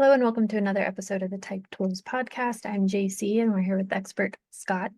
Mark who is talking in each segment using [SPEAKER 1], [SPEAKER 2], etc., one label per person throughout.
[SPEAKER 1] Hello and welcome to another episode of the Type Tools podcast. I'm Jacie and we're here with expert Scott.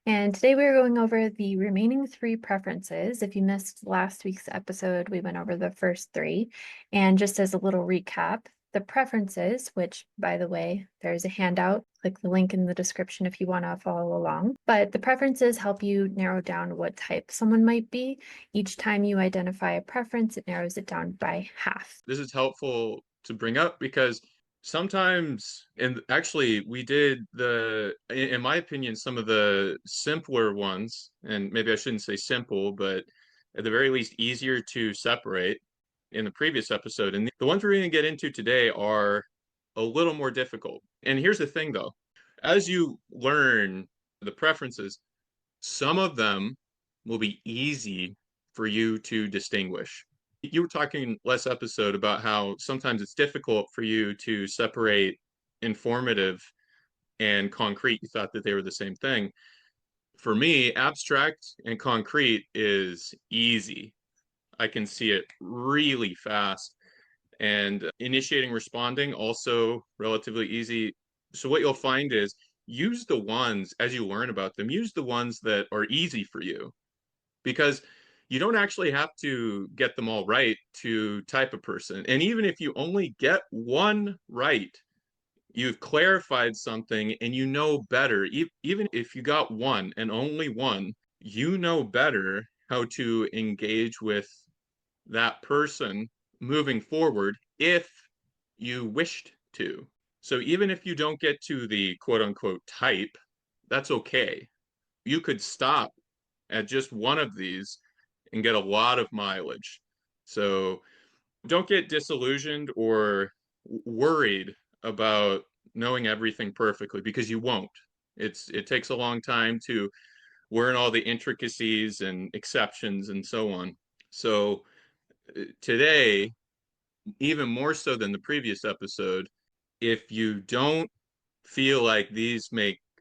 [SPEAKER 1] And today we're going over the remaining three preferences. If you missed last week's episode, we went over the first three. And just as a little recap, the preferences, which by the way, there's a handout, click the link in the description if you want to follow along. But the preferences help you narrow down what type someone might be. Each time you identify a preference, it narrows it down by half.
[SPEAKER 2] This is helpful to bring up because sometimes, and actually we did in my opinion, some of the simpler ones, and maybe I shouldn't say simple, but at the very least easier to separate in the previous episode. And the ones we're going to get into today are a little more difficult. And here's the thing though, as you learn the preferences, some of them will be easy for you to distinguish. You were talking last episode about how sometimes it's difficult for you to separate informative and concrete. You thought that they were the same thing. For me, abstract and concrete is easy. I can see it really fast. And initiating, responding, also relatively easy. So what you'll find is use the ones, as you learn about them, use the ones that are easy for you, because you don't actually have to get them all right to type a person. And even if you only get one right, you've clarified something and you know better. Even if you got one and only one, you know better how to engage with that person moving forward if you wished to. So even if you don't get to the quote unquote type, that's okay. You could stop at just one of these and get a lot of mileage. So don't get disillusioned or worried about knowing everything perfectly, because you won't. It takes a long time to learn all the intricacies and exceptions and so on. So today, even more so than the previous episode, if you don't feel like these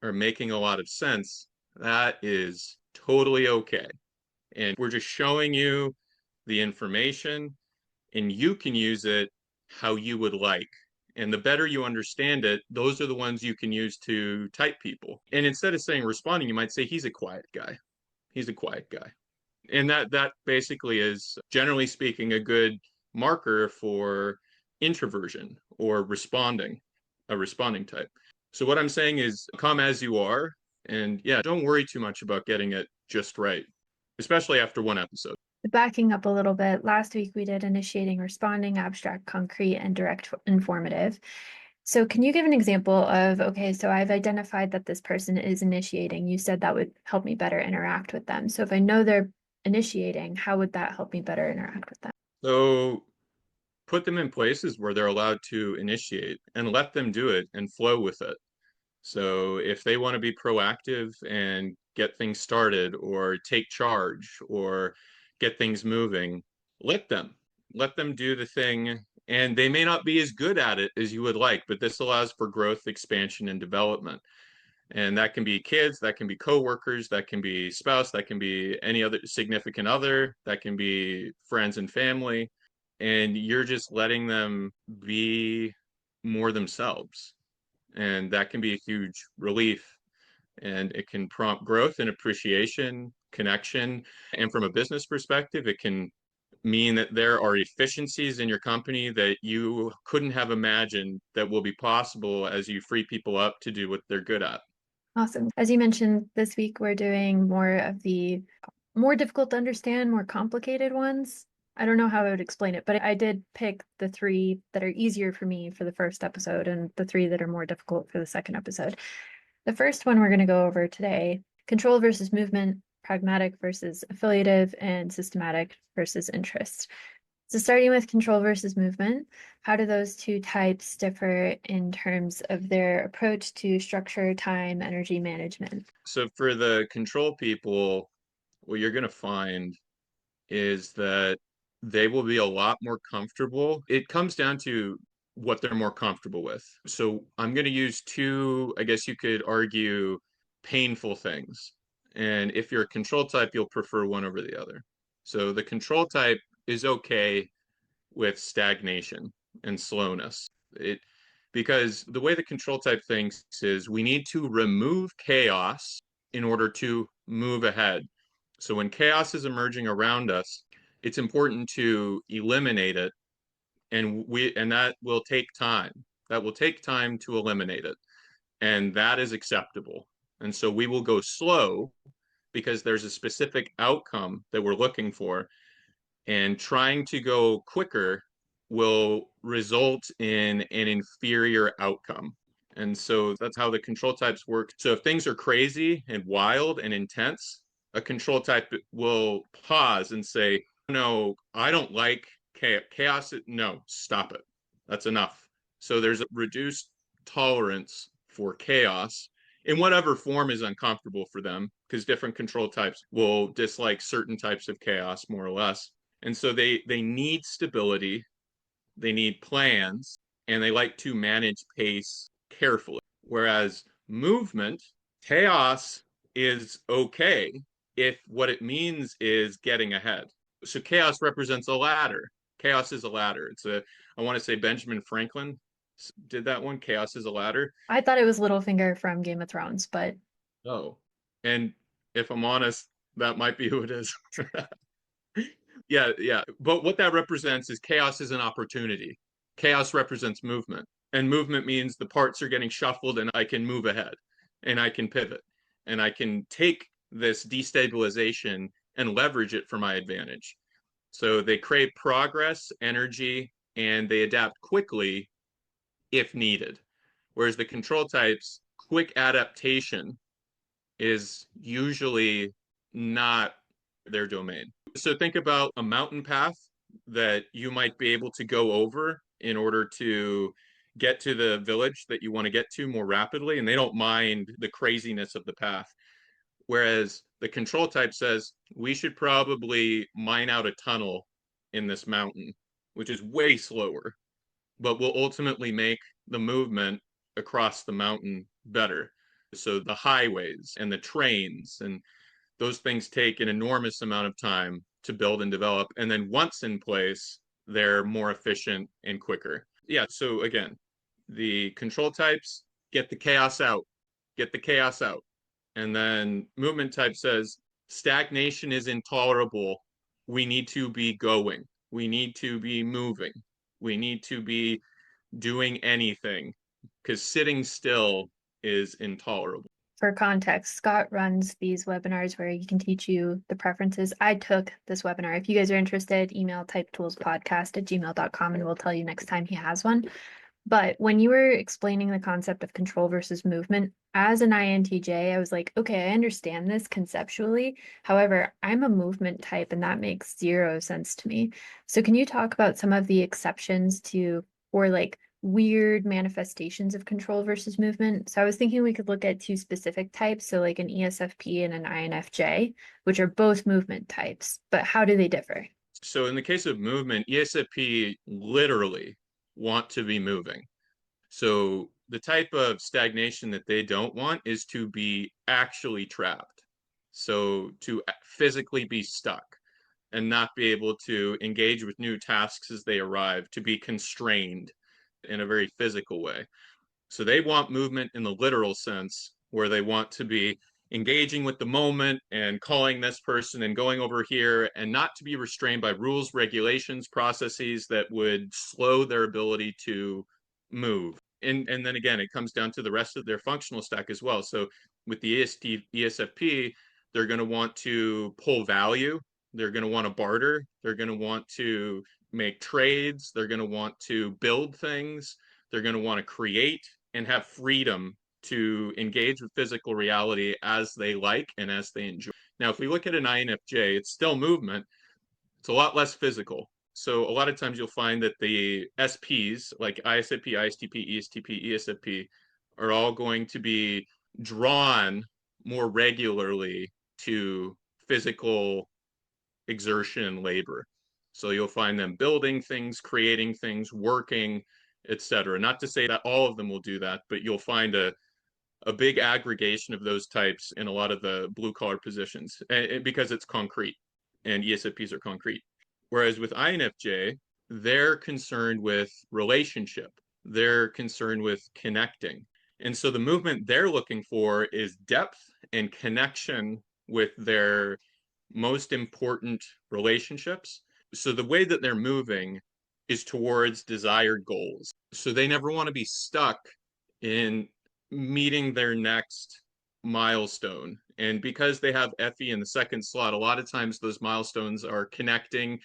[SPEAKER 2] are making a lot of sense, that is totally okay. And we're just showing you the information, and you can use it how you would like. And the better you understand it, those are the ones you can use to type people. And instead of saying responding, you might say he's a quiet guy. He's a quiet guy. And that basically is, generally speaking, a good marker for introversion or responding, a responding type. So what I'm saying is come as you are, and yeah, don't worry too much about getting it just right, especially after one episode.
[SPEAKER 1] Backing up a little bit, last week we did initiating, responding, abstract, concrete, and direct informative. So can you give an example of, okay, so I've identified that this person is initiating. You said that would help me better interact with them. So if I know they're initiating, how would that help me better interact with them?
[SPEAKER 2] So put them in places where they're allowed to initiate and let them do it and flow with it. So if they want to be proactive and get things started or take charge or get things moving, let them. Let them do the thing. And they may not be as good at it as you would like, but this allows for growth, expansion, and development. And that can be kids, that can be coworkers, that can be spouse, that can be any other significant other, that can be friends and family. And you're just letting them be more themselves. And that can be a huge relief. And it can prompt growth and appreciation, connection. And from a business perspective, it can mean that there are efficiencies in your company that you couldn't have imagined that will be possible as you free people up to do what they're good at.
[SPEAKER 1] Awesome. As you mentioned, this week we're doing more of the more difficult to understand, more complicated ones. I don't know how I would explain it, but I did pick the three that are easier for me for the first episode and the three that are more difficult for the second episode. The first one we're going to go over today, control versus movement, pragmatic versus affiliative, and systematic versus interest. So starting with control versus movement, how do those two types differ in terms of their approach to structure, time, energy management?
[SPEAKER 2] So for the control people, what you're going to find is that they will be a lot more comfortable. It comes down to what they're more comfortable with. So I'm going to use two, I guess you could argue, painful things. And if you're a control type, you'll prefer one over the other. So the control type is okay with stagnation and slowness. because the way the control type thinks is we need to remove chaos in order to move ahead. So when chaos is emerging around us, it's important to eliminate it, and that will take time. That will take time to eliminate it, and that is acceptable. And so we will go slow because there's a specific outcome that we're looking for, and trying to go quicker will result in an inferior outcome. And so that's how the control types work. So if things are crazy and wild and intense, a control type will pause and say, no, I don't like chaos. No, stop it. That's enough. So there's a reduced tolerance for chaos in whatever form is uncomfortable for them, because different control types will dislike certain types of chaos more or less. And so they need stability, they need plans, and they like to manage pace carefully. Whereas movement, chaos is okay if what it means is getting ahead. So chaos represents a ladder. Chaos is a ladder. I want to say Benjamin Franklin did that one. Chaos is a ladder.
[SPEAKER 1] I thought it was Littlefinger from Game of Thrones, but
[SPEAKER 2] Oh, and if I'm honest, that might be who it is. Yeah, yeah. But what that represents is chaos is an opportunity. Chaos represents movement. And movement means the parts are getting shuffled and I can move ahead and I can pivot and I can take this destabilization and leverage it for my advantage. So they crave progress, energy, and they adapt quickly if needed. Whereas the control types, quick adaptation is usually not their domain. So think about a mountain path that you might be able to go over in order to get to the village that you want to get to more rapidly, and they don't mind the craziness of the path. Whereas the control type says we should probably mine out a tunnel in this mountain, which is way slower, but will ultimately make the movement across the mountain better. So the highways and the trains and those things take an enormous amount of time to build and develop. And then once in place, they're more efficient and quicker. Yeah. So again, the control types get the chaos out, get the chaos out. And then movement type says stagnation is intolerable. We need to be going. We need to be moving. We need to be doing anything because sitting still is intolerable.
[SPEAKER 1] for context, Scott runs these webinars where he can teach you the preferences. I took this webinar. If you guys are interested, email typetoolspodcast@gmail.com and we'll tell you next time he has one. But when you were explaining the concept of control versus movement, as an INTJ, I was like, okay, I understand this conceptually. However, I'm a movement type and that makes zero sense to me. So can you talk about some of the exceptions to, or like weird manifestations of control versus movement? So I was thinking we could look at two specific types, so like an ESFP and an INFJ, which are both movement types, but how do they differ?
[SPEAKER 2] So in the case of movement, ESFP literally want to be moving. So the type of stagnation that they don't want is to be actually trapped. So to physically be stuck and not be able to engage with new tasks as they arrive, to be constrained in a very physical way. So they want movement in the literal sense, where they want to be engaging with the moment and calling this person and going over here, and not to be restrained by rules, regulations, processes that would slow their ability to move. And then again, it comes down to the rest of their functional stack as well. So with the ESFP, they're going to want to pull value. They're going to want to barter. They're going to want to make trades. They're going to want to build things. They're going to want to create and have freedom to engage with physical reality as they like and as they enjoy. Now, if we look at an INFJ, it's still movement. It's a lot less physical. So a lot of times you'll find that the SPs, like ISFP, ISTP, ESTP, ESFP, are all going to be drawn more regularly to physical exertion and labor. So you'll find them building things, creating things, working, etc. Not to say that all of them will do that, but you'll find a big aggregation of those types in a lot of the blue collar positions because it's concrete and ESFPs are concrete. Whereas with INFJ, they're concerned with relationship. They're concerned with connecting. And so the movement they're looking for is depth and connection with their most important relationships. So the way that they're moving is towards desired goals. So they never want to be stuck in meeting their next milestone. And because they have Effie in the second slot, a lot of times those milestones are connecting,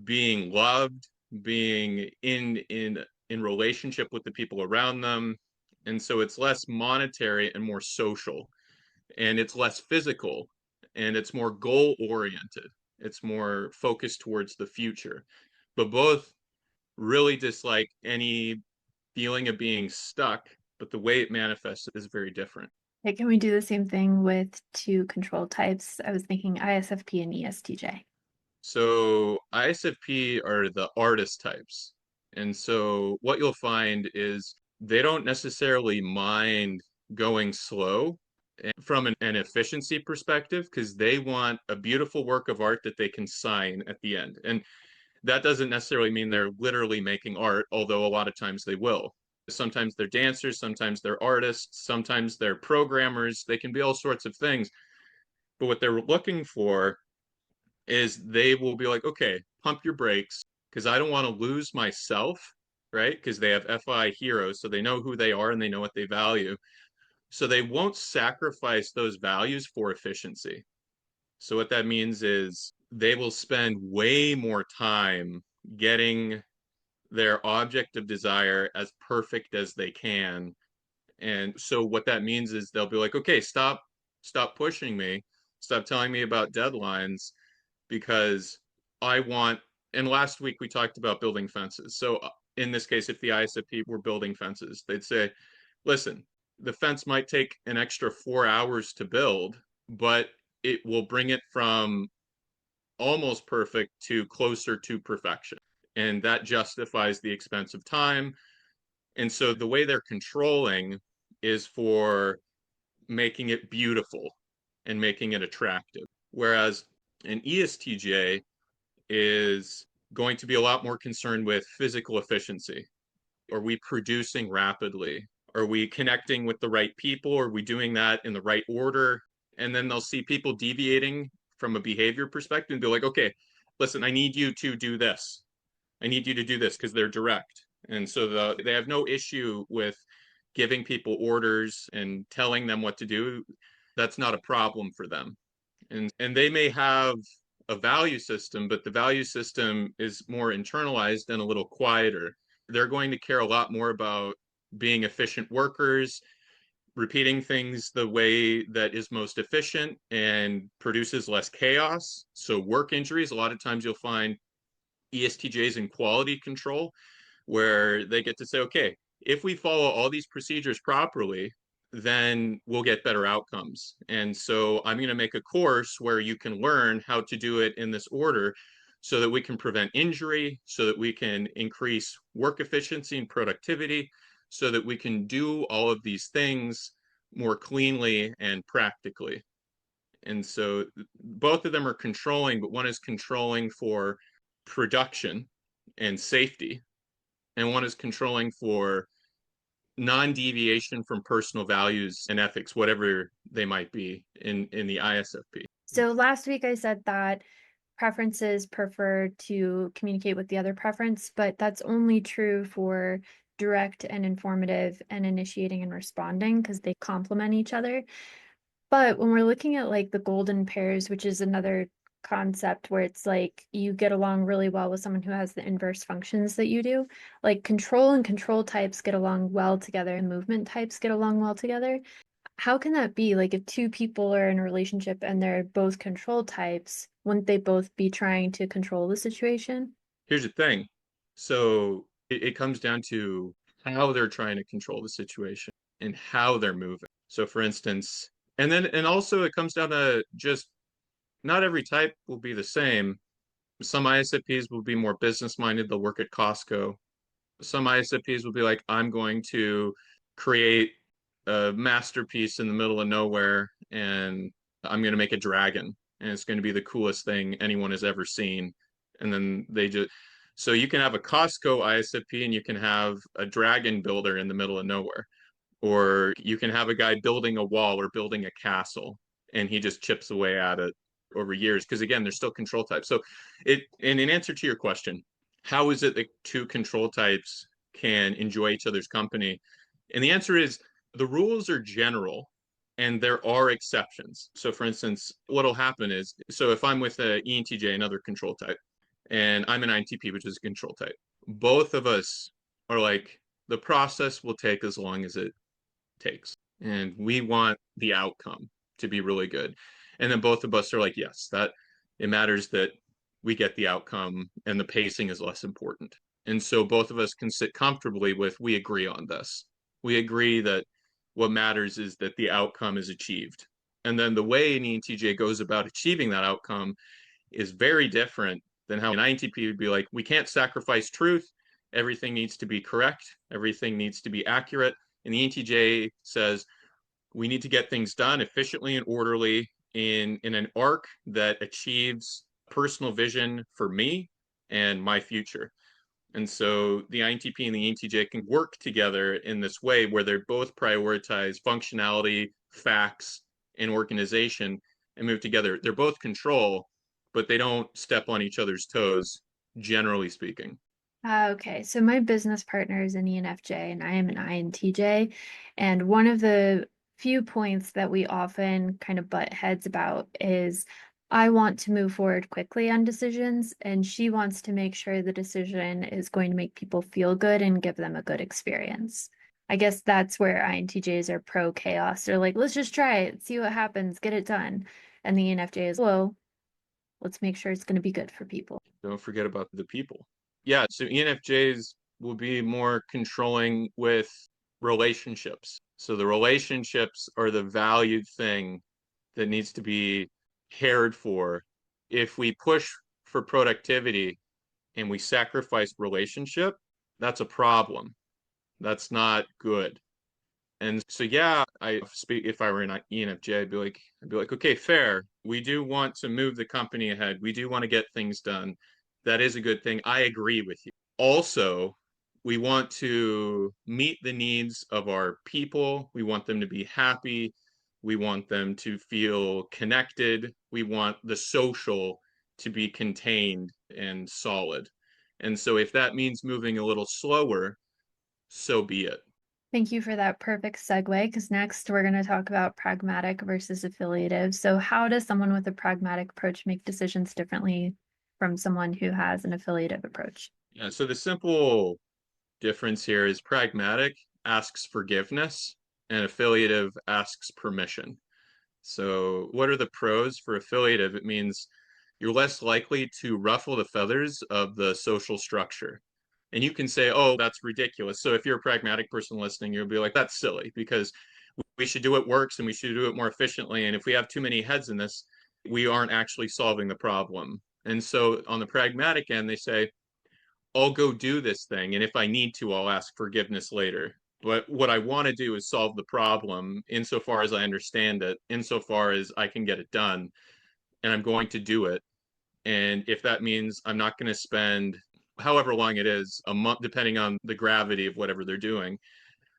[SPEAKER 2] being loved, being in relationship with the people around them. And so it's less monetary and more social, and it's less physical, and it's more goal oriented. It's more focused towards the future. But both really dislike any feeling of being stuck, but the way it manifests is very different.
[SPEAKER 1] Okay, can we do the same thing with two control types? I was thinking ISFP and ESTJ.
[SPEAKER 2] So ISFP are the artist types. And so what you'll find is they don't necessarily mind going slow from an efficiency perspective, because they want a beautiful work of art that they can sign at the end. And that doesn't necessarily mean they're literally making art, although a lot of times they will. Sometimes they're dancers, sometimes they're artists, sometimes they're programmers. They can be all sorts of things. But what they're looking for is they will be like, okay, pump your brakes, because I don't want to lose myself, right? Because they have FI heroes, so they know who they are and they know what they value. So they won't sacrifice those values for efficiency. So what that means is they will spend way more time getting their object of desire as perfect as they can. And so what that means is they'll be like, okay, stop pushing me, stop telling me about deadlines, because I want, and last week we talked about building fences. So in this case, if the ISFP were building fences, they'd say, listen, the fence might take an extra 4 hours to build, but it will bring it from almost perfect to closer to perfection. And that justifies the expense of time. And so the way they're controlling is for making it beautiful and making it attractive. Whereas an ESTJ is going to be a lot more concerned with physical efficiency. Are we producing rapidly? Are we connecting with the right people? Are we doing that in the right order? And then they'll see people deviating from a behavior perspective and be like, okay, listen, I need you to do this. I need you to do this, because they're direct. And so they have no issue with giving people orders and telling them what to do. That's not a problem for them. And they may have a value system, but the value system is more internalized and a little quieter. They're going to care a lot more about being efficient workers, repeating things the way that is most efficient and produces less chaos. So work injuries, a lot of times you'll find ESTJs in quality control, where they get to say, okay, if we follow all these procedures properly, then we'll get better outcomes. And so I'm going to make a course where you can learn how to do it in this order, so that we can prevent injury, so that we can increase work efficiency and productivity, so that we can do all of these things more cleanly and practically. And so both of them are controlling, but one is controlling for production and safety, and one is controlling for non-deviation from personal values and ethics, whatever they might be in the ISFP.
[SPEAKER 1] So last week I said that preferences prefer to communicate with the other preference, but that's only true for direct and informative and initiating and responding, because they complement each other. But when we're looking at like the golden pairs, which is another concept where it's like you get along really well with someone who has the inverse functions that you do, like control and control types get along well together and movement types get along well together. How can that be? Like if two people are in a relationship and they're both control types, wouldn't they both be trying to control the situation?
[SPEAKER 2] Here's the thing. So it comes down to how they're trying to control the situation and how they're moving. So for instance, and also it comes down to just not every type will be the same. Some ISFPs will be more business minded. They'll work at Costco. Some ISFPs will be like, I'm going to create a masterpiece in the middle of nowhere, and I'm going to make a dragon, and it's going to be the coolest thing anyone has ever seen. And then they just, So you can have a Costco ISFP and you can have a dragon builder in the middle of nowhere. Or you can have a guy building a wall or building a castle and he just chips away at it over years. Because again, there's still control types. So and in answer to your question, how is it that two control types can enjoy each other's company? And the answer is the rules are general and there are exceptions. So for instance, what'll happen is, so if I'm with a ENTJ, another control type, and I'm an INTP, which is a control type, both of us are like, the process will take as long as it takes. And we want the outcome to be really good. And then both of us are like, yes, that it matters that we get the outcome and the pacing is less important. And so both of us can sit comfortably with, we agree on this. We agree that what matters is that the outcome is achieved. And then the way an ENTJ goes about achieving that outcome is very different than how an INTP would be like, we can't sacrifice truth. Everything needs to be correct. Everything needs to be accurate. And the ENTJ says, we need to get things done efficiently and orderly in an arc that achieves personal vision for me and my future. And so the INTP and the ENTJ can work together in this way where they both prioritize functionality, facts, and organization and move together. They're both control, but they don't step on each other's toes, generally speaking.
[SPEAKER 1] Okay, so my business partner is an ENFJ and I am an INTJ. And one of the few points that we often kind of butt heads about is I want to move forward quickly on decisions, and she wants to make sure the decision is going to make people feel good and give them a good experience. I guess that's where INTJs are pro chaos. They're like, let's just try it, see what happens, get it done. And the ENFJ is, well, let's make sure it's going to be good for people.
[SPEAKER 2] Don't forget about the people. Yeah, so ENFJs will be more controlling with relationships. So the relationships are the valued thing that needs to be cared for. If we push for productivity and we sacrifice relationship, that's a problem. That's not good. And so, yeah, I speak if I were an ENFJ, I'd be like, okay, fair. We do want to move the company ahead. We do want to get things done. That is a good thing. I agree with you. Also, we want to meet the needs of our people. We want them to be happy. We want them to feel connected. We want the social to be contained and solid. And so, if that means moving a little slower, so be it.
[SPEAKER 1] Thank you for that perfect segue, because next we're going to talk about pragmatic versus affiliative. So, how does someone with a pragmatic approach make decisions differently from someone who has an affiliative approach?
[SPEAKER 2] Yeah, so the simple difference here is pragmatic asks forgiveness and affiliative asks permission. So, what are the pros for affiliative? It means you're less likely to ruffle the feathers of the social structure. And you can say, oh, that's ridiculous. So, if you're a pragmatic person listening, you'll be like, that's silly because we should do what works and we should do it more efficiently. And if we have too many heads in this, we aren't actually solving the problem. And so, on the pragmatic end, they say, I'll go do this thing. And if I need to, I'll ask forgiveness later. But what I want to do is solve the problem insofar as I understand it, insofar as I can get it done. And I'm going to do it. And if that means I'm not going to spend however long it is, a month, depending on the gravity of whatever they're doing,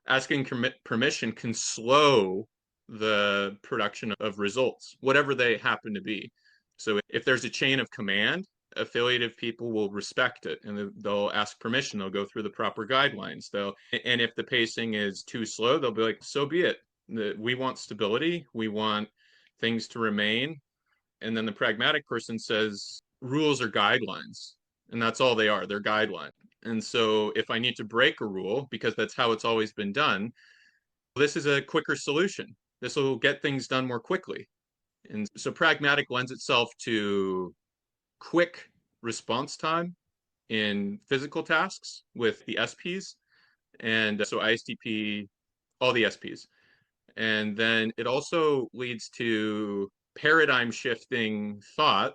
[SPEAKER 2] asking permission can slow the production of results, whatever they happen to be. So if there's a chain of command, affiliative people will respect it and they'll ask permission. They'll go through the proper guidelines. And if the pacing is too slow, they'll be like, so be it. We want stability. We want things to remain. And then the pragmatic person says rules are guidelines. And that's all they are. They're guidelines. And so if I need to break a rule, because that's how it's always been done, this is a quicker solution. This will get things done more quickly. And so pragmatic lends itself to quick response time in physical tasks with the SPs. And so ISTP, all the SPs. And then it also leads to paradigm shifting thought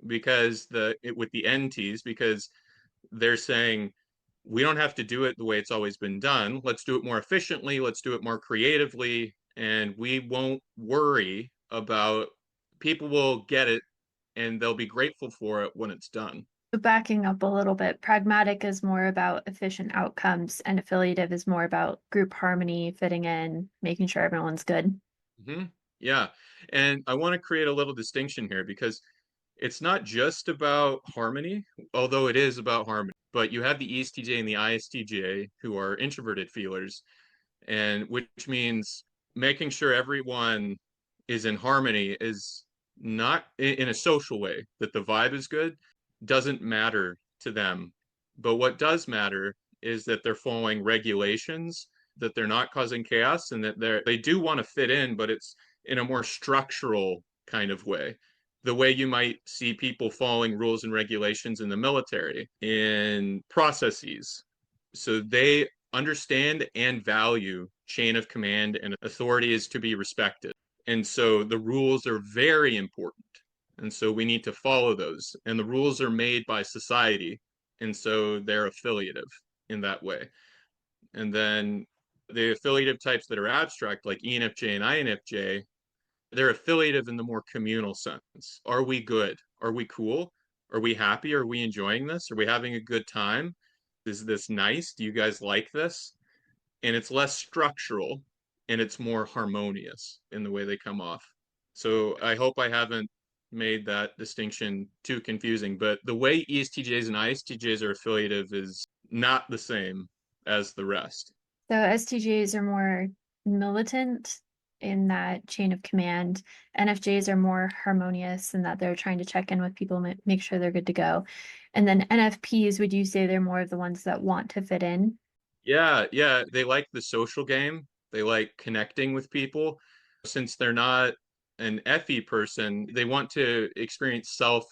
[SPEAKER 2] because with the NTs, because they're saying we don't have to do it the way it's always been done. Let's do it more efficiently. Let's do it more creatively. And we won't worry about people will get it and they'll be grateful for it when it's done.
[SPEAKER 1] Backing up a little bit, pragmatic is more about efficient outcomes, and affiliative is more about group harmony, fitting in, making sure everyone's good.
[SPEAKER 2] Hmm. Yeah. And I want to create a little distinction here because it's not just about harmony, although it is about harmony, but you have the ESTJ and the ISTJ who are introverted feelers, and which means making sure everyone is in harmony is not in a social way, that the vibe is good, doesn't matter to them. But what does matter is that they're following regulations, that they're not causing chaos, and that they do want to fit in, but it's in a more structural kind of way. The way you might see people following rules and regulations in the military, in processes. So they understand and value chain of command, and authority is to be respected. And so the rules are very important. And so we need to follow those. And the rules are made by society. And so they're affiliative in that way. And then the affiliative types that are abstract, like ENFJ and INFJ, they're affiliative in the more communal sense. Are we good? Are we cool? Are we happy? Are we enjoying this? Are we having a good time? Is this nice? Do you guys like this? And it's less structural and it's more harmonious in the way they come off. So I hope I haven't made that distinction too confusing, but the way ESTJs and ISTJs are affiliative is not the same as the rest.
[SPEAKER 1] So STJs are more militant in that chain of command. NFJs are more harmonious in that they're trying to check in with people, make sure they're good to go. And then NFPs, would you say they're more of the ones that want to fit in?
[SPEAKER 2] Yeah, yeah, they like the social game. They like connecting with people. Since they're not an FE person, they want to experience self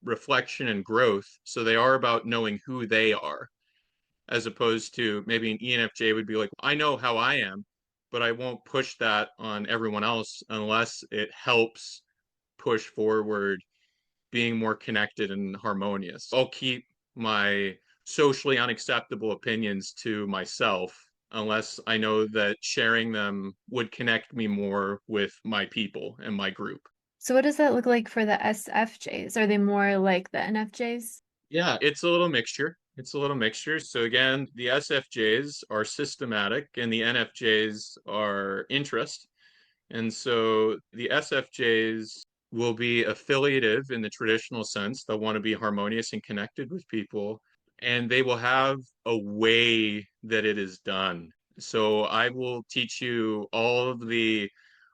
[SPEAKER 2] reflection and growth. So they are about knowing who they are, as opposed to maybe an ENFJ would be like, I know how I am, but I won't push that on everyone else unless it helps push forward being more connected and harmonious. I'll keep my socially unacceptable opinions to myself unless I know that sharing them would connect me more with my people and my group.
[SPEAKER 1] So what does that look like for the SFJs? Are they more like the NFJs?
[SPEAKER 2] Yeah, it's a little mixture. It's a little mixture. So again, the SFJs are systematic and the NFJs are interest. And so the SFJs will be affiliative in the traditional sense. They'll want to be harmonious and connected with people, and they will have a way that it is done. So I will teach you all of the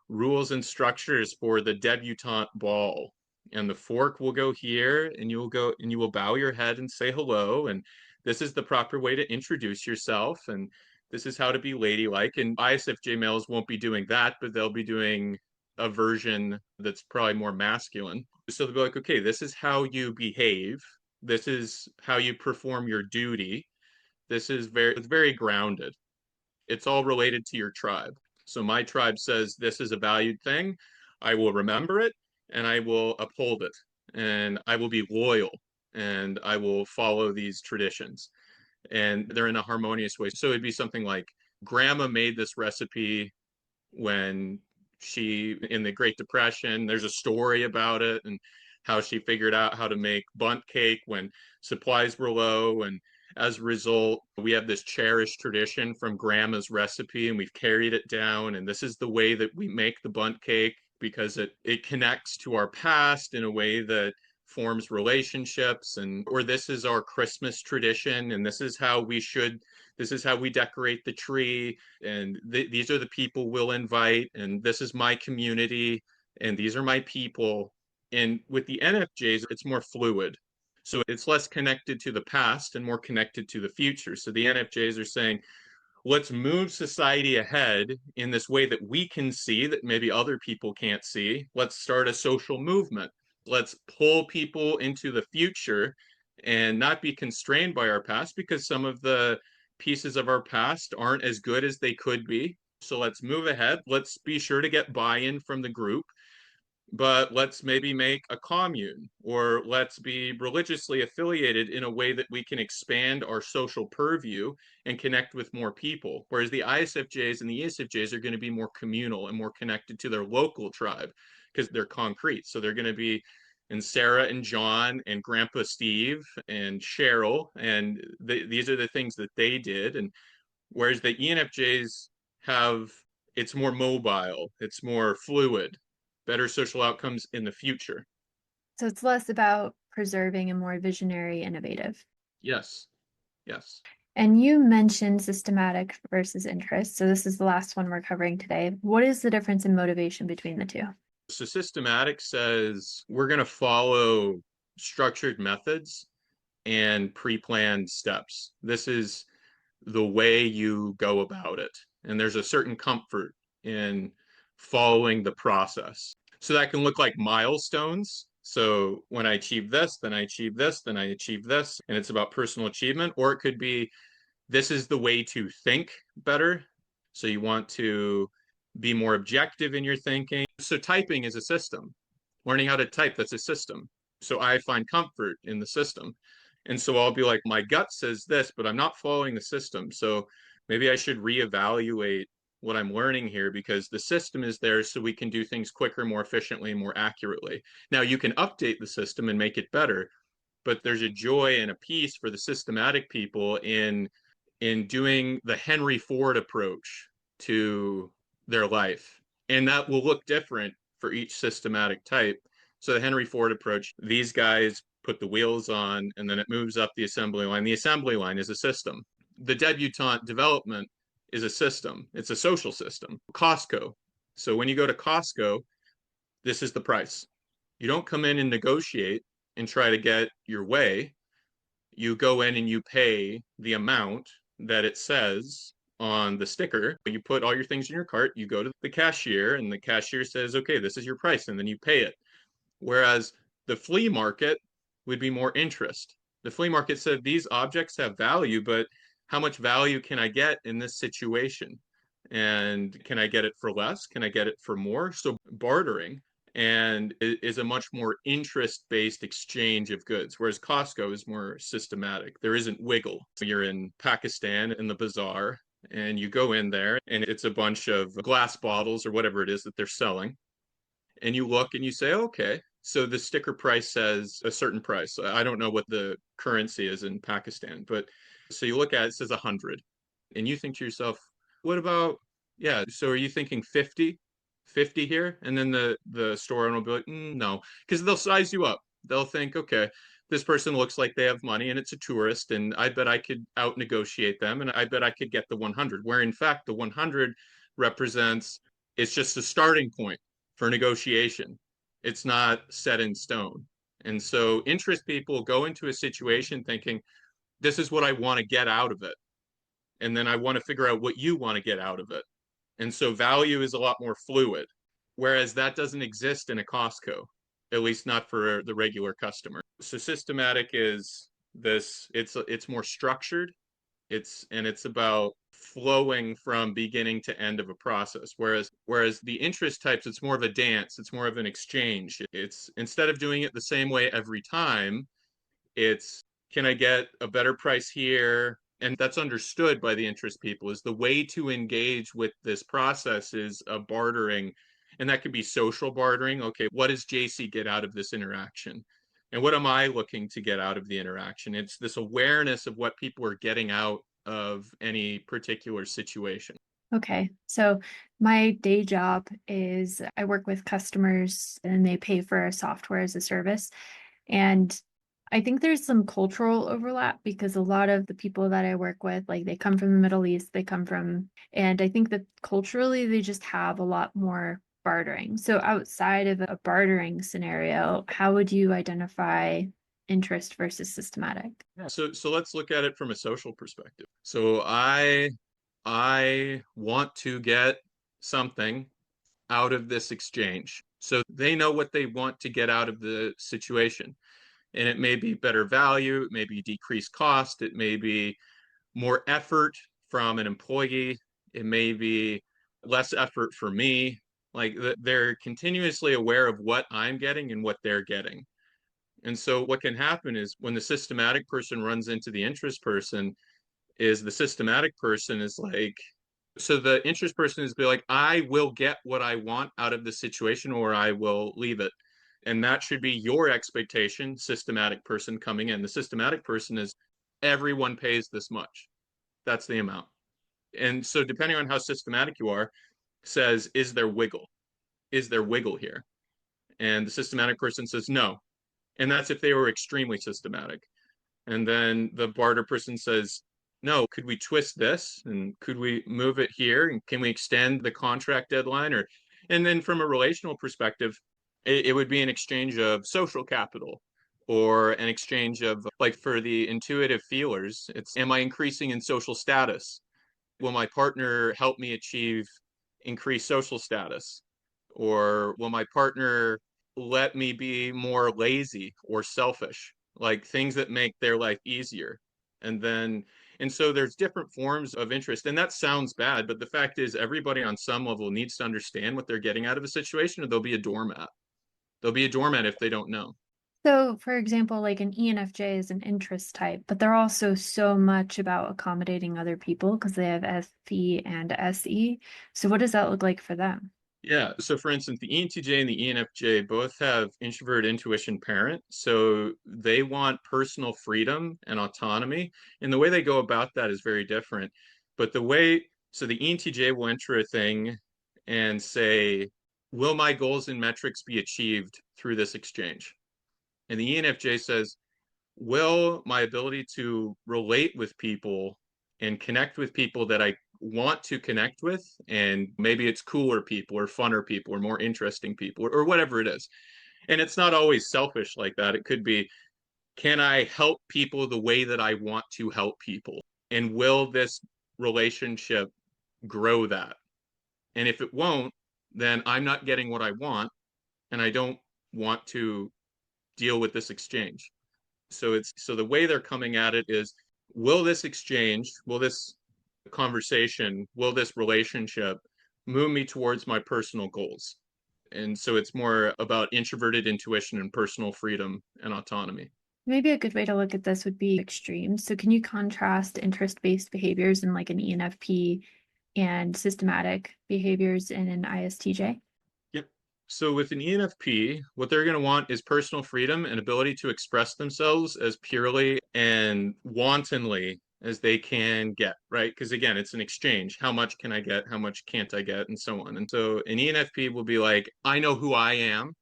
[SPEAKER 2] rules and structures for the debutante ball. And the fork will go here, and you will go and you will bow your head and say hello. And this is the proper way to introduce yourself. And this is how to be ladylike. And ISFJ males won't be doing that, but they'll be doing a version that's probably more masculine. So they'll be like, okay, this is how you behave. This is how you perform your duty. This is it's very grounded. It's all related to your tribe. So my tribe says this is a valued thing. I will remember it and I will uphold it and I will be loyal and I will follow these traditions. And they're in a harmonious way. So it'd be something like grandma made this recipe when she, in the Great Depression, there's a story about it and how she figured out how to make bundt cake when supplies were low. And as a result, we have this cherished tradition from grandma's recipe and we've carried it down. And this is the way that we make the bundt cake because it connects to our past in a way that forms relationships. And or this is our Christmas tradition and this is how we decorate the tree, and these are the people we'll invite, and this is my community, and these are my people. And with the NFJs, it's more fluid. So it's less connected to the past and more connected to the future. So the NFJs are saying, let's move society ahead in this way that we can see that maybe other people can't see. Let's start a social movement. Let's pull people into the future and not be constrained by our past because some of the pieces of our past aren't as good as they could be. So let's move ahead. Let's be sure to get buy in from the group, but let's maybe make a commune or let's be religiously affiliated in a way that we can expand our social purview and connect with more people. Whereas the ISFJs and the ESFJs are going to be more communal and more connected to their local tribe because they're concrete. So they're going to be and Sarah and John and Grandpa Steve and Cheryl, and these are the things that they did. And whereas the ENFJs have, it's more mobile, it's more fluid, better social outcomes in the future.
[SPEAKER 1] So it's less about preserving and more visionary, innovative.
[SPEAKER 2] Yes, yes.
[SPEAKER 1] And you mentioned systematic versus interest. So this is the last one we're covering today. What is the difference in motivation between the two?
[SPEAKER 2] So systematic says we're going to follow structured methods and pre-planned steps. This is the way you go about it. And there's a certain comfort in following the process. So that can look like milestones. So when I achieve this, then I achieve this, then I achieve this, and it's about personal achievement. Or it could be this is the way to think better. So you want to be more objective in your thinking. So typing is a system. Learning how to type, that's a system. So I find comfort in the system. And so I'll be like, my gut says this, but I'm not following the system. So maybe I should reevaluate what I'm learning here because the system is there so we can do things quicker, more efficiently, more accurately. Now you can update the system and make it better, but there's a joy and a peace for the systematic people in doing the Henry Ford approach to their life. And that will look different for each systematic type. So the Henry Ford approach, these guys put the wheels on and then it moves up the assembly line. The assembly line is a system. The debutante development is a system. It's a social system. Costco. So when you go to Costco, this is the price. You don't come in and negotiate and try to get your way. You go in and you pay the amount that it says on the sticker. You put all your things in your cart, you go to the cashier, and the cashier says, okay, this is your price, and then you pay it. Whereas the flea market would be more interest. The flea market said these objects have value, but how much value can I get in this situation? And can I get it for less? Can I get it for more? So bartering and is a much more interest-based exchange of goods, whereas Costco is more systematic. There isn't wiggle. So you're in Pakistan in the bazaar, and you go in there, and it's a bunch of glass bottles or whatever it is that they're selling, and you look and you say, okay, so the sticker price says a certain price. I don't know what the currency is in Pakistan, but so you look at it, it says 100, and you think to yourself, what about, yeah, so are you thinking 50? 50 here? And then the store owner will be like, no, because they'll size you up. They'll think, okay, this person looks like they have money and it's a tourist, and I bet I could out negotiate them, and I bet I could get the 100. Where in fact, the 100 represents it's just a starting point for negotiation. It's not set in stone. And so interest people go into a situation thinking, this is what I want to get out of it. And then I want to figure out what you want to get out of it. And so value is a lot more fluid, whereas that doesn't exist in a Costco, at least not for the regular customer. So systematic is this, it's more structured. It's about flowing from beginning to end of a process. Whereas the interest types, it's more of a dance, it's more of an exchange. It's instead of doing it the same way every time, it's can I get a better price here? And that's understood by the interest people is the way to engage with this process is a bartering. And that could be social bartering. Okay, what does Jacie get out of this interaction? And what am I looking to get out of the interaction? It's this awareness of what people are getting out of any particular situation.
[SPEAKER 1] Okay, so my day job is I work with customers and they pay for a software as a service. And I think there's some cultural overlap because a lot of the people that I work with, like they come from the Middle East, and I think that culturally they just have a lot more bartering. So outside of a bartering scenario, how would you identify interest versus systematic?
[SPEAKER 2] Yeah. So let's look at it from a social perspective. So I want to get something out of this exchange. So they know what they want to get out of the situation. And it may be better value, it may be decreased cost, it may be more effort from an employee, it may be less effort for me. Like they're continuously aware of what I'm getting and what they're getting. And so what can happen is when the systematic person runs into the interest person, is the systematic person is like, so the interest person is be like, I will get what I want out of the situation or I will leave it. And that should be your expectation, systematic person coming in. The systematic person is everyone pays this much. That's the amount. And so depending on how systematic you are, says, is there wiggle? Is there wiggle here? And the systematic person says no. And that's if they were extremely systematic. And then the barter person says, no, could we twist this? And could we move it here? And can we extend the contract deadline? Or, and then from a relational perspective, it would be an exchange of social capital or an exchange of, like for the intuitive feelers, it's, am I increasing in social status? Will my partner help me achieve increased social status? Or will my partner let me be more lazy or selfish? Like things that make their life easier. And then, and so there's different forms of interest. And that sounds bad, but the fact is, everybody on some level needs to understand what they're getting out of a situation, or they'll be a doormat. They'll be a doormat if they don't know.
[SPEAKER 1] So, for example, like an ENFJ is an interest type, but they're also so much about accommodating other people because they have FE and SE. So, what does that look like for them?
[SPEAKER 2] Yeah. So for instance, the ENTJ and the ENFJ both have introvert intuition parent. So they want personal freedom and autonomy. And the way they go about that is very different. But the way, so the ENTJ will enter a thing and say, will my goals and metrics be achieved through this exchange? And the ENFJ says, will my ability to relate with people and connect with people that I want to connect with, and maybe it's cooler people or funner people or more interesting people or whatever it is. And it's not always selfish like that. It could be, can I help people the way that I want to help people? And will this relationship grow that? And if it won't, then I'm not getting what I want, and I don't want to deal with this exchange. So it's, so the way they're coming at it is, will this exchange, will this conversation, will this relationship move me towards my personal goals? And so it's more about introverted intuition and personal freedom and autonomy.
[SPEAKER 1] Maybe a good way to look at this would be extremes. So, can you contrast interest-based behaviors in like an ENFP and systematic behaviors in an ISTJ?
[SPEAKER 2] Yep. So with an ENFP, what they're going to want is personal freedom and ability to express themselves as purely and wantonly as they can get, right? Because again, it's an exchange. How much can I get? How much can't I get? And so on. And so an ENFP will be like, I know who I am,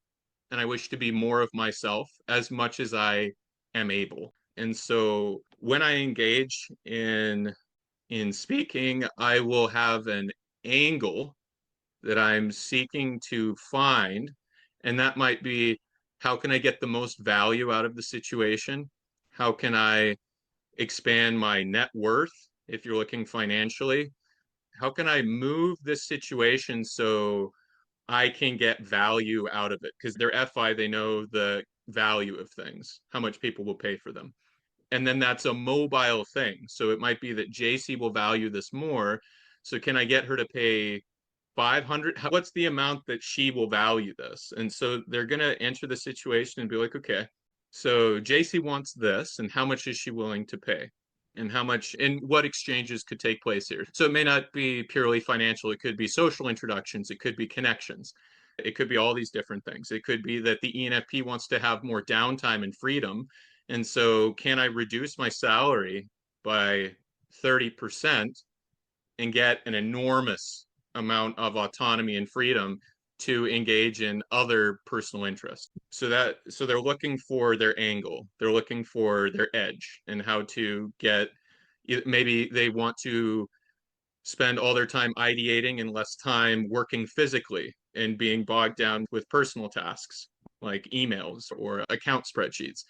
[SPEAKER 2] and I wish to be more of myself as much as I am able. And so when I engage in speaking, I will have an angle that I'm seeking to find. And that might be, how can I get the most value out of the situation? How can I expand my net worth if you're looking financially? How can I move this situation so I can get value out of it? Because they're FI, they know the value of things, how much people will pay for them. And then that's a mobile thing. So it might be that Jacie will value this more. So can I get her to pay 500? What's the amount that she will value this? And so they're going to enter the situation and be like, okay, so Jacie wants this, and how much is she willing to pay? And how much, and what exchanges could take place here? So it may not be purely financial. It could be social introductions. It could be connections. It could be all these different things. It could be that the ENFP wants to have more downtime and freedom. And so, can I reduce my salary by 30% and get an enormous amount of autonomy and freedom to engage in other personal interests? So they're looking for their angle, they're looking for their edge, and how to get, maybe they want to spend all their time ideating and less time working physically and being bogged down with personal tasks like emails or account spreadsheets.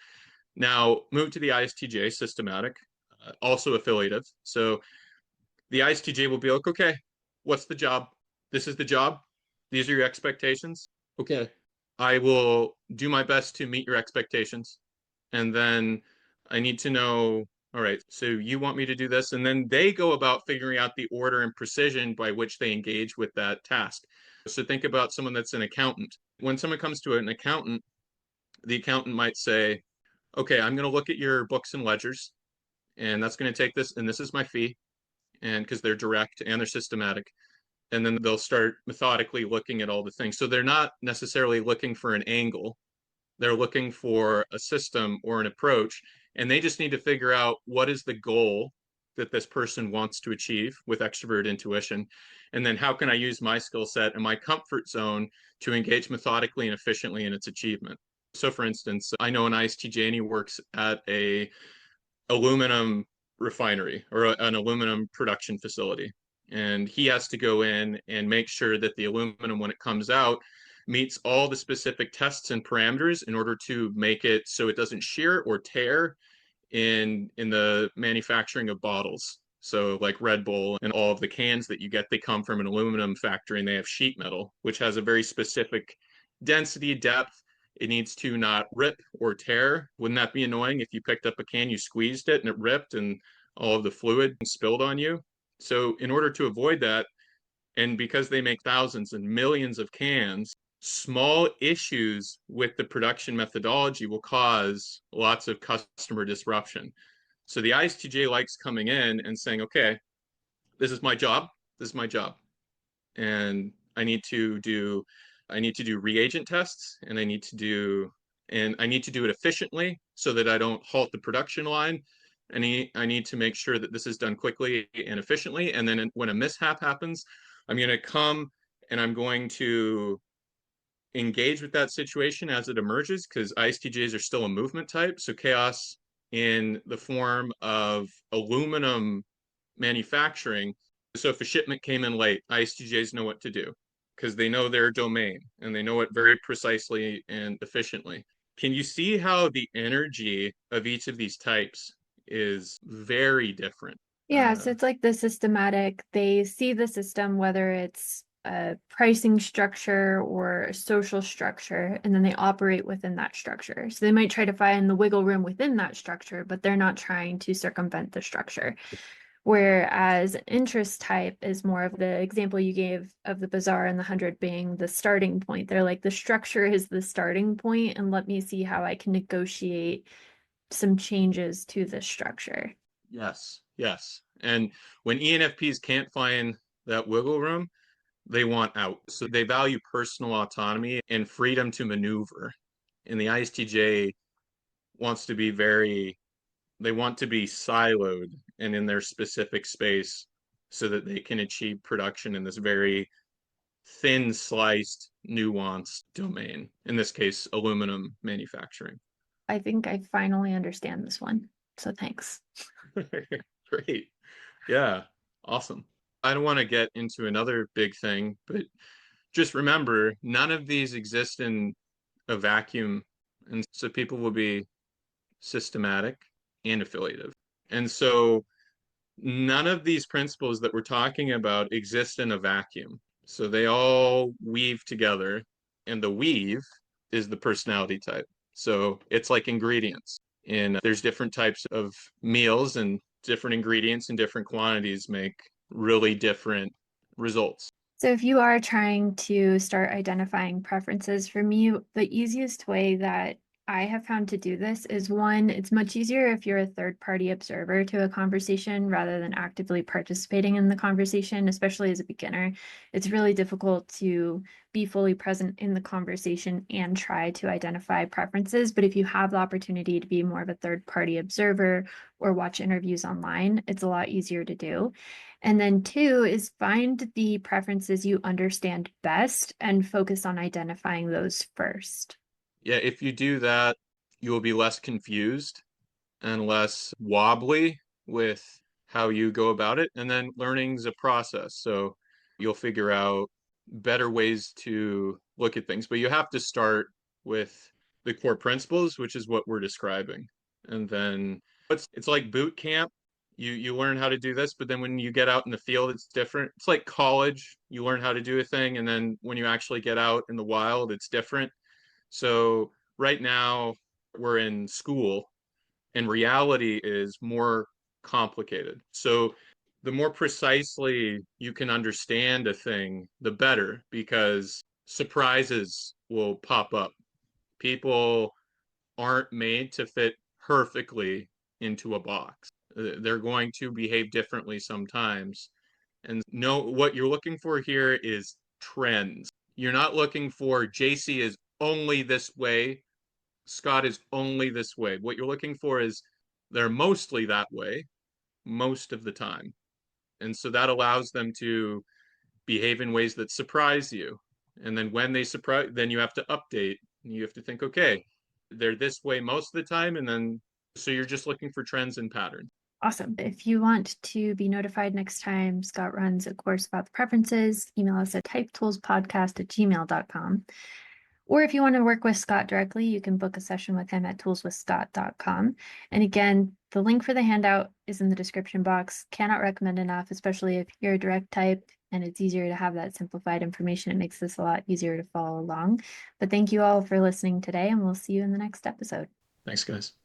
[SPEAKER 2] Now move to the ISTJ, systematic, also affiliative. So the ISTJ will be like, okay, what's the job? This is the job. These are your expectations. Okay. I will do my best to meet your expectations. And then I need to know, all right, so you want me to do this? And then they go about figuring out the order and precision by which they engage with that task. So think about someone that's an accountant. When someone comes to an accountant, the accountant might say, okay, I'm going to look at your books and ledgers, and that's going to take this, and this is my fee, and because they're direct and they're systematic. And then they'll start methodically looking at all the things. So they're not necessarily looking for an angle. They're looking for a system or an approach, and they just need to figure out what is the goal that this person wants to achieve with extrovert intuition. And then how can I use my skill set and my comfort zone to engage methodically and efficiently in its achievement? So for instance, I know an ISTJ and he works at a aluminum refinery or an aluminum production facility. And he has to go in and make sure that the aluminum, when it comes out, meets all the specific tests and parameters in order to make it so it doesn't shear or tear in the manufacturing of bottles. So like Red Bull and all of the cans that you get, they come from an aluminum factory and they have sheet metal, which has a very specific density, depth. It needs to not rip or tear. Wouldn't that be annoying if you picked up a can, you squeezed it and it ripped and all of the fluid spilled on you? So in order to avoid that, and because they make thousands and millions of cans, small issues with the production methodology will cause lots of customer disruption. So the ISTJ likes coming in and saying, okay, this is my job. This is my job. And I need to do reagent tests and I need to do it efficiently so that I don't halt the production line. I need to make sure that this is done quickly and efficiently. And then when a mishap happens, I'm going to come and I'm going to engage with that situation as it emerges because ISTJs are still a movement type. So chaos in the form of aluminum manufacturing. So if a shipment came in late, ISTJs know what to do because they know their domain and they know it very precisely and efficiently. Can you see how the energy of each of these types is very different?
[SPEAKER 1] Yeah, so it's like the systematic, they see the system, whether it's a pricing structure or a social structure, and then they operate within that structure. So they might try to find the wiggle room within that structure, but they're not trying to circumvent the structure. Whereas interest type is more of the example you gave of the bazaar and the 100 being the starting point. They're like, the structure is the starting point, and let me see how I can negotiate some changes to the structure.
[SPEAKER 2] Yes, yes. And when ENFPs can't find that wiggle room, they want out. So they value personal autonomy and freedom to maneuver. And the ISTJ wants to be they want to be siloed and in their specific space so that they can achieve production in this very thin sliced, nuanced domain. In this case, aluminum manufacturing.
[SPEAKER 1] I think I finally understand this one. So thanks.
[SPEAKER 2] Great. Yeah. Awesome. I don't want to get into another big thing, but just remember none of these exist in a vacuum. And so people will be systematic and affiliative. And so none of these principles that we're talking about exist in a vacuum. So they all weave together, and the weave is the personality type. So it's like ingredients. And there's different types of meals, and different ingredients and different quantities make really different results.
[SPEAKER 1] So if you are trying to start identifying preferences, for me, the easiest way that I have found to do this is one, it's much easier if you're a third party observer to a conversation rather than actively participating in the conversation, especially as a beginner. It's really difficult to be fully present in the conversation and try to identify preferences. But if you have the opportunity to be more of a third party observer or watch interviews online, it's a lot easier to do. And then two is find the preferences you understand best and focus on identifying those first.
[SPEAKER 2] Yeah, if you do that, you will be less confused and less wobbly with how you go about it. And then learning's a process. So you'll figure out better ways to look at things. But you have to start with the core principles, which is what we're describing. And then it's like boot camp. You learn how to do this, but then when you get out in the field, it's different. It's like college. You learn how to do a thing, and then when you actually get out in the wild, it's different. So right now we're in school and reality is more complicated. So the more precisely you can understand a thing, the better, because surprises will pop up. People aren't made to fit perfectly into a box. They're going to behave differently sometimes. And no, what you're looking for here is trends. You're not looking for Jacie is only this way Scott is only this way. What you're looking for is they're mostly that way most of the time. And so that allows them to behave in ways that surprise you. And then when they surprise, then you have to update. You have to think, okay, they're this way most of the time. And then, so you're just looking for trends and patterns.
[SPEAKER 1] Awesome. If you want to be notified next time Scott runs a course about the preferences, email us at typetoolspodcast@gmail.com. Or if you want to work with Scott directly, you can book a session with him at toolswithscott.com. And again, the link for the handout is in the description box. Cannot recommend enough, especially if you're a direct type and it's easier to have that simplified information. It makes this a lot easier to follow along. But thank you all for listening today, and we'll see you in the next episode.
[SPEAKER 2] Thanks, guys.